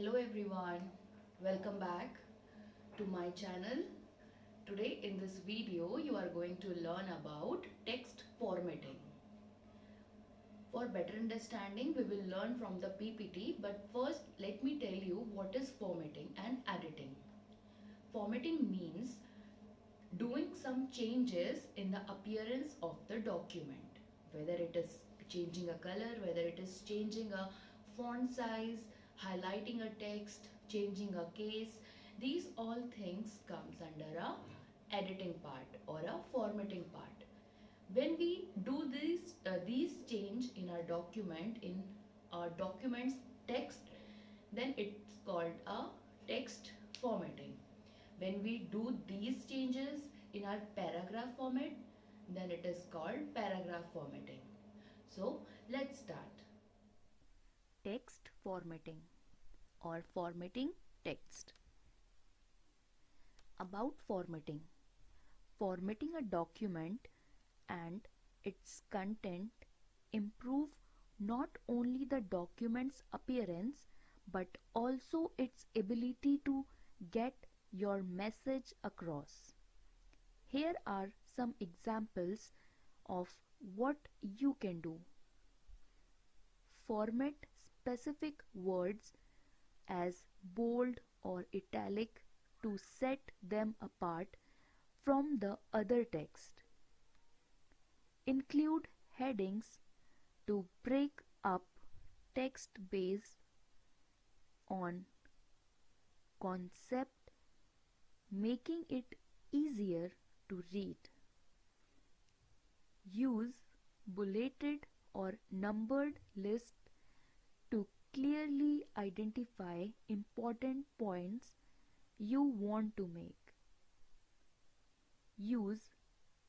Hello everyone, welcome back to my channel. Today in this video you are going to learn about text formatting. For better understanding we will learn from the PPT, but first let me tell you what is formatting and editing. Formatting means doing some changes in the appearance of the document, whether it is changing a color, whether it is changing a font size, highlighting a text, changing a case. These all things comes under a editing part or a formatting part. When we do these change in our document, in our document's text, then it's called a text formatting. When we do these changes in our paragraph format, then it is called paragraph formatting. So let's start. Text formatting or formatting text. About formatting. Formatting a document and its content improve not only the document's appearance but also its ability to get your message across. Here are some examples of what you can do. Format specific words as bold or italic to set them apart from the other text. Include headings to break up text based on concept, making it easier to read. Use bulleted or numbered lists to clearly identify important points you want to make. Use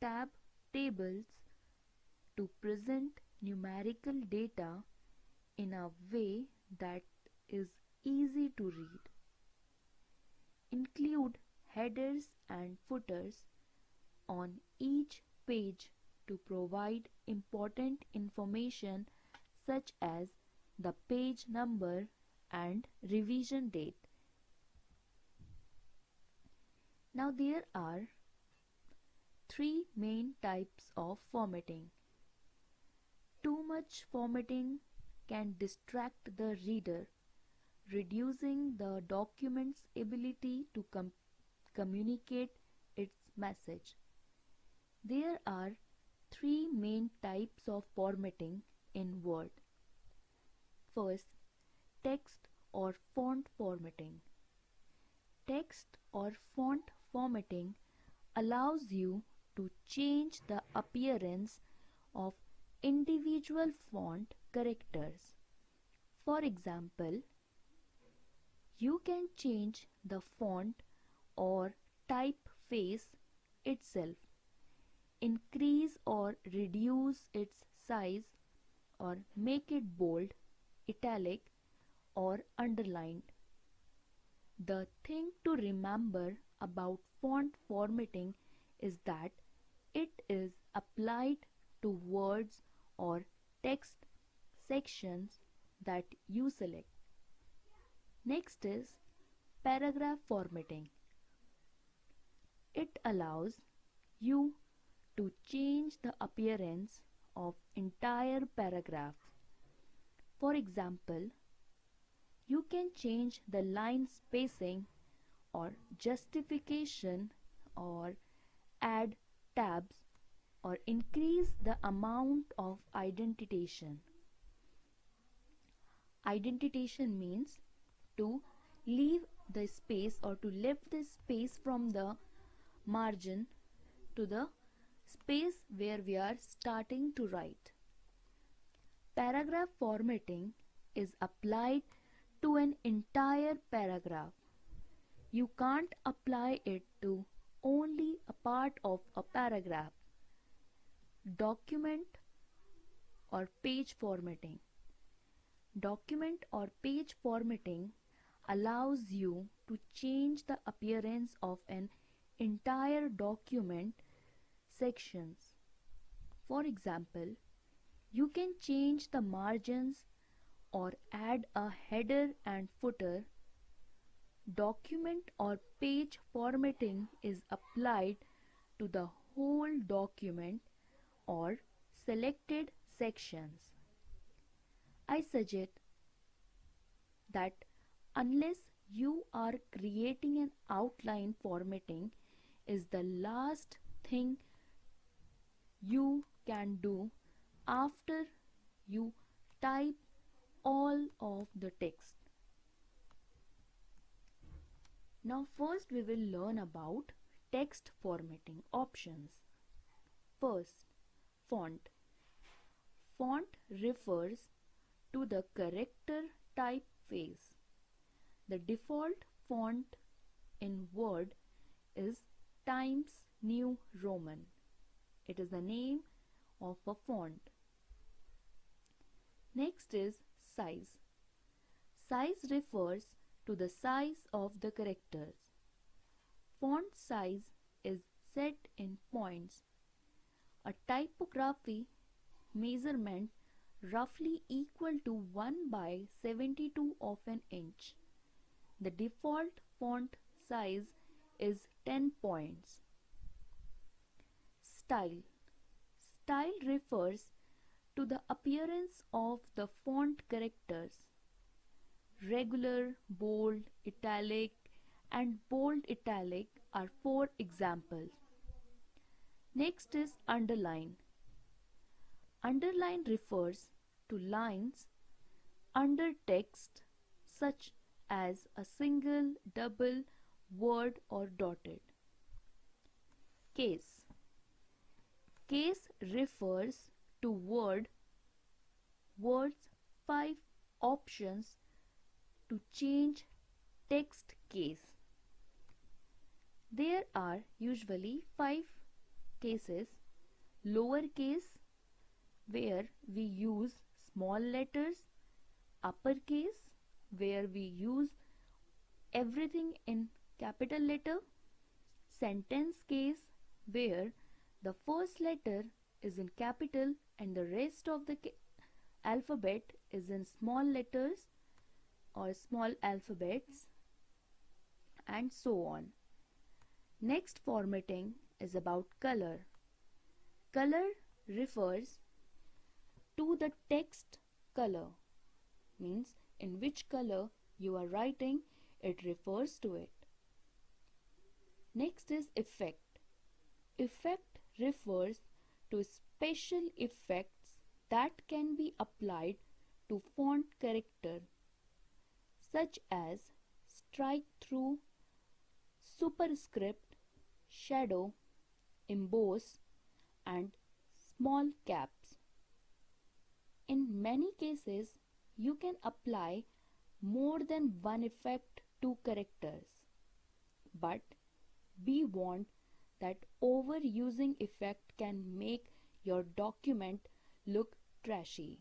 tab tables to present numerical data in a way that is easy to read. Include headers and footers on each page to provide important information such as the page number and revision date. Now there are three main types of formatting. Too much formatting can distract the reader, reducing the document's ability to communicate its message. There are three main types of formatting in Word. First, text or font formatting. Text or font formatting allows you to change the appearance of individual font characters. For example, you can change the font or typeface itself, increase or reduce its size, or make it bold, italic, or underlined. The thing to remember about font formatting is that it is applied to words or text sections that you select. Next is paragraph formatting. It allows you to change the appearance of entire paragraphs. For example, you can change the line spacing or justification or add tabs or increase the amount of indentation. Indentation means to leave the space or to lift the space from the margin to the space where we are starting to write. Paragraph formatting is applied to an entire paragraph. You can't apply it to only a part of a paragraph. Document or page formatting. Document or page formatting allows you to change the appearance of an entire document sections. For example, you can change the margins or add a header and footer document or page formatting is applied to the whole document or selected sections. I suggest that unless you are creating an outline, formatting is the last thing you can do after you type all of the text. Now first we will learn about text formatting options. First, font. Font refers to the character typeface. The default font in Word is Times New Roman. It is the name of a font. Next is size. Size refers to the size of the characters. Font size is set in points. A typography measurement roughly equal to 1/72 of an inch. The default font size is 10 points. Style. Style refers to the appearance of the font characters. Regular, bold, italic, and bold italic are 4 examples. Next is underline. Underline refers to lines under text such as a single, double, word or dotted. Case. Case refers to words 5 options to change text case. There are usually 5 cases. Lowercase, where we use small letters. Uppercase, where we use everything in capital letter. Sentence case, where the first letter is in capital and the rest of the alphabet is in small letters or small alphabets, and so on. Next formatting is about color. Color refers to the text color, means in which color you are writing, it refers to it. Next is effect. Effect refers to special effects that can be applied to font character, such as strike through, superscript, shadow, emboss, and small caps. In many cases, you can apply more than one effect to characters, but be warned that overusing effect can make your document look trashy.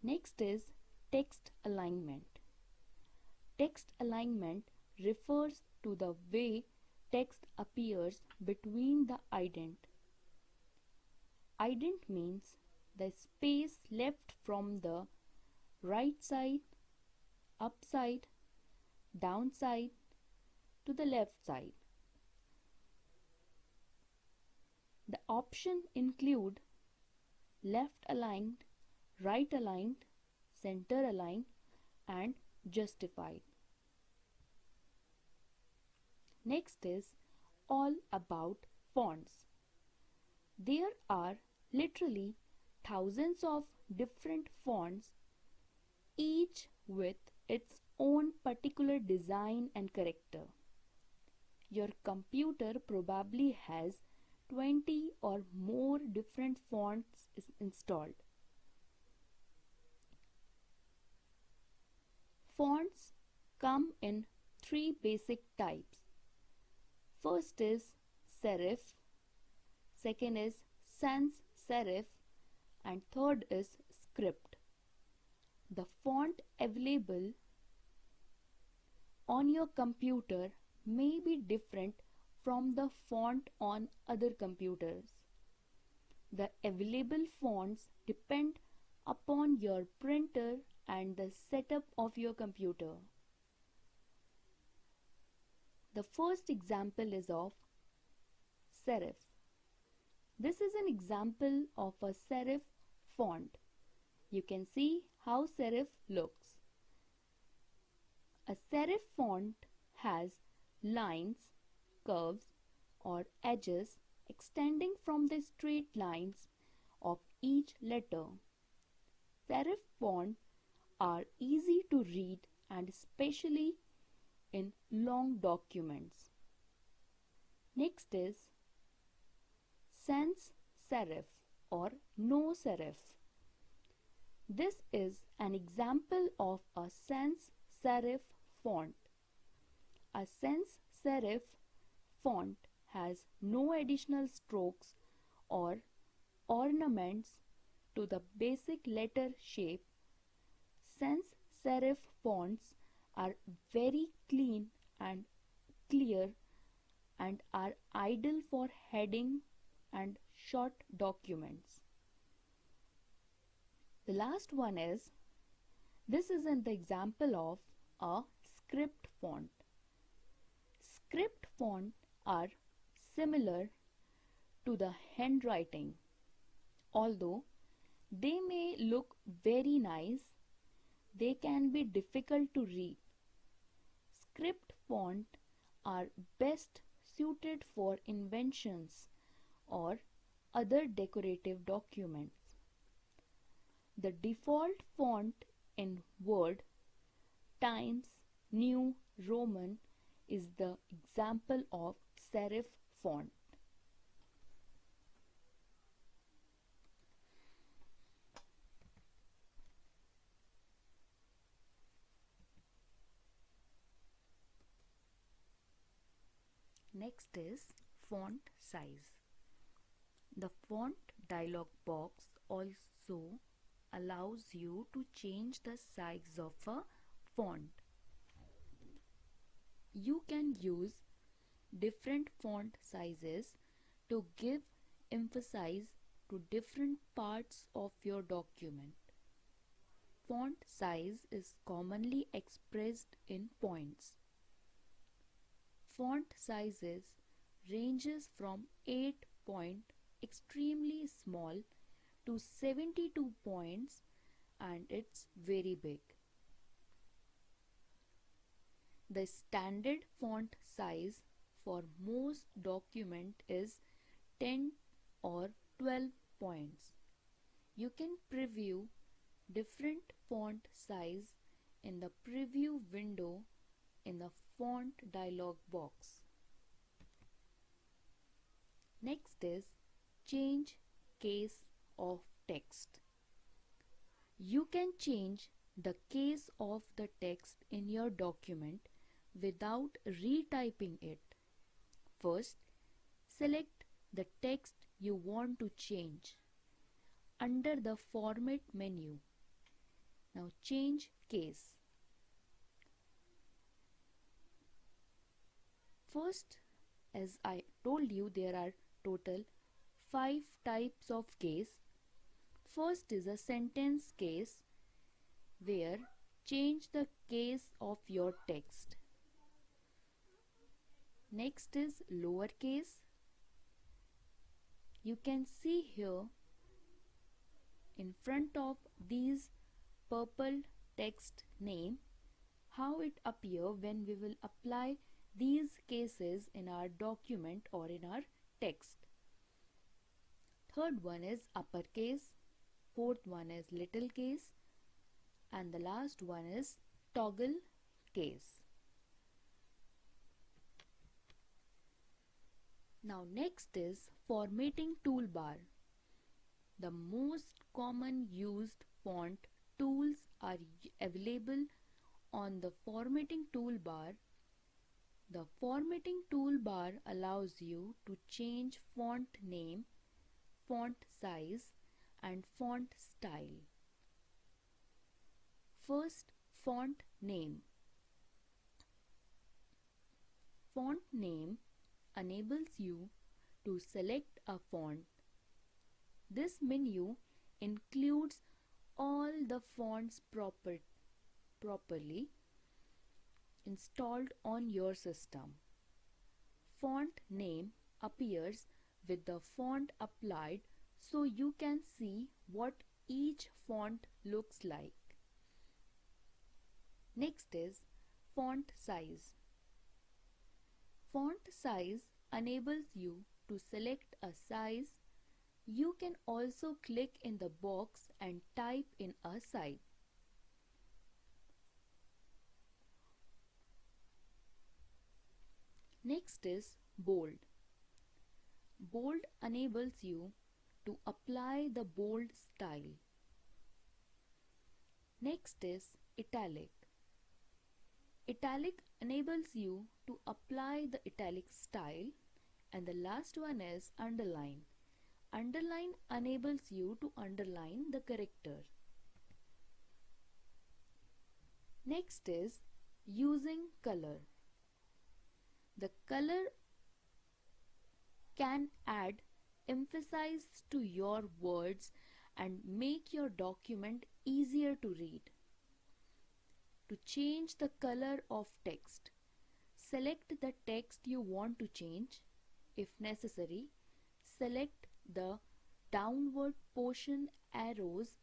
Next is text alignment. Text alignment refers to the way text appears between the ident. Ident means the space left from the right side, upside, downside to the left side. The options include left aligned, right aligned, center aligned, and justified. Next is all about fonts. There are literally thousands of different fonts, each with its own particular design and character. Your computer probably has 20 or more different fonts installed. Fonts come in 3 basic types. First is serif, second is sans serif, and third is script. The font available on your computer may be different from the font on other computers. The available fonts depend upon your printer and the setup of your computer. The first example is of serif. This is an example of a serif font. You can see how serif looks. A serif font has lines, curves, or edges extending from the straight lines of each letter. Serif fonts are easy to read and especially in long documents. Next is sans serif or no serif. This is an example of a sans serif font. A sans serif font has no additional strokes or ornaments to the basic letter shape. Sans serif fonts are very clean and clear and are ideal for heading and short documents. The last one is, this is an example of a script font. Script fonts are similar to the handwriting. Although they may look very nice, they can be difficult to read. Script fonts are best suited for inventions or other decorative documents. The default font in Word, Times New Roman is the example of serif font. Next is font size. The Font Dialog Box also allows you to change the size of a font. You can use different font sizes to give emphasis to different parts of your document. Font size is commonly expressed in points. Font sizes ranges from 8 point extremely small to 72 points, and it's very big. The standard font size for most document is 10 or 12 points. You can preview different font size in the preview window in the Font Dialog Box. Next is change case of text. You can change the case of the text in your document without retyping it. First, select the text you want to change under the Format menu. Now change case. First, as I told you, there are total 5 types of case. First is a sentence case, where change the case of your text. Next is lowercase. You can see here in front of these purple text name how it appear when we will apply these cases in our document or in our text. Third one is uppercase, fourth one is little case, and the last one is toggle case. Now next is formatting toolbar. The most common used font tools are available on the formatting toolbar. The formatting toolbar allows you to change font name, font size, and font style. First, font name. Font name enables you to select a font. This menu includes all the fonts properly installed on your system. font name appears with the font applied so you can see what each font looks like. Next is font size. Font size enables you to select a size. You can also click in the box and type in a size. Next is bold. Bold enables you to apply the bold style. Next is italic. Italic enables you to apply the italic style. And the last one is underline. Underline enables you to underline the character. Next is using color. The color can add emphasis to your words and make your document easier to read. To change the color of text, select the text you want to change. If necessary, select the downward portion arrows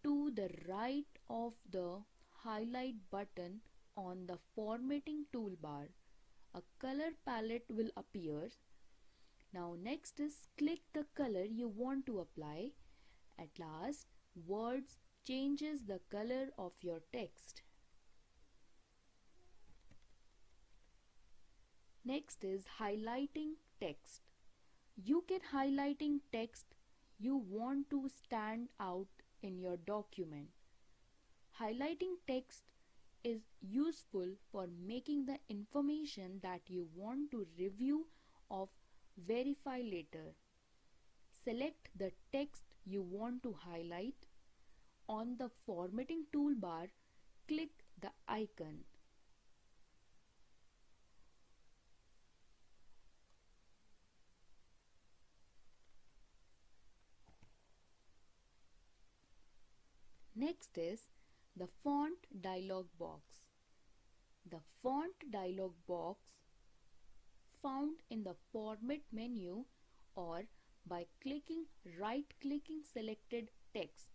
to the right of the highlight button on the formatting toolbar. A color palette will appear. Now next is click the color you want to apply. At last, words changes the color of your text. Next is highlighting text. You can highlighting text you want to stand out in your document. Highlighting text is useful for making the information that you want to review or verify later. Select the text you want to highlight. On the formatting toolbar, click the icon. Next is the Font Dialog Box. The Font Dialog Box, found in the Format menu or by right-clicking selected text,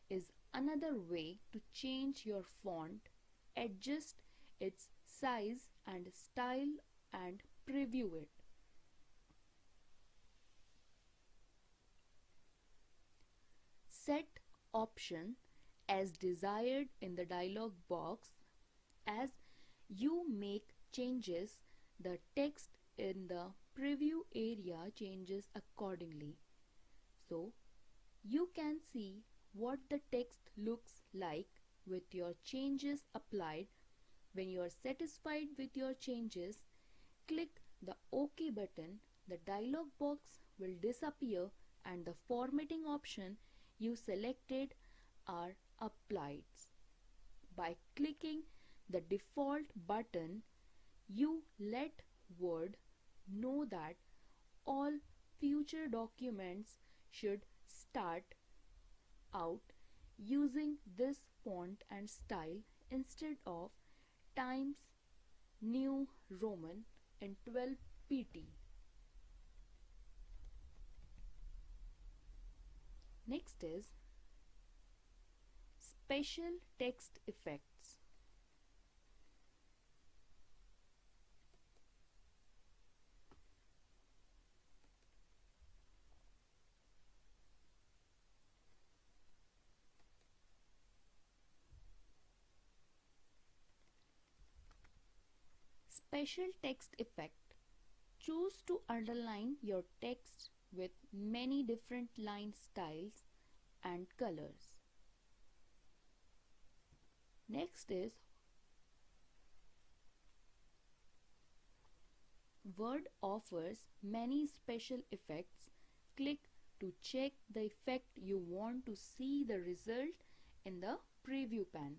is another way to change your font, adjust its size and style and preview it. Set option as desired in the dialog box. As you make changes, the text in the preview area changes accordingly. So you can see what the text looks like with your changes applied. When you are satisfied with your changes, click the OK button. The dialog box will disappear and the formatting option you selected are applied. By clicking the default button, you let Word know that all future documents should start out using this font and style instead of Times New Roman and 12 pt. Next is special text effects. Special text effect. Choose to underline your text with many different line styles and colors. Next is Word offers many special effects. Click to check the effect you want to see the result in the preview pane.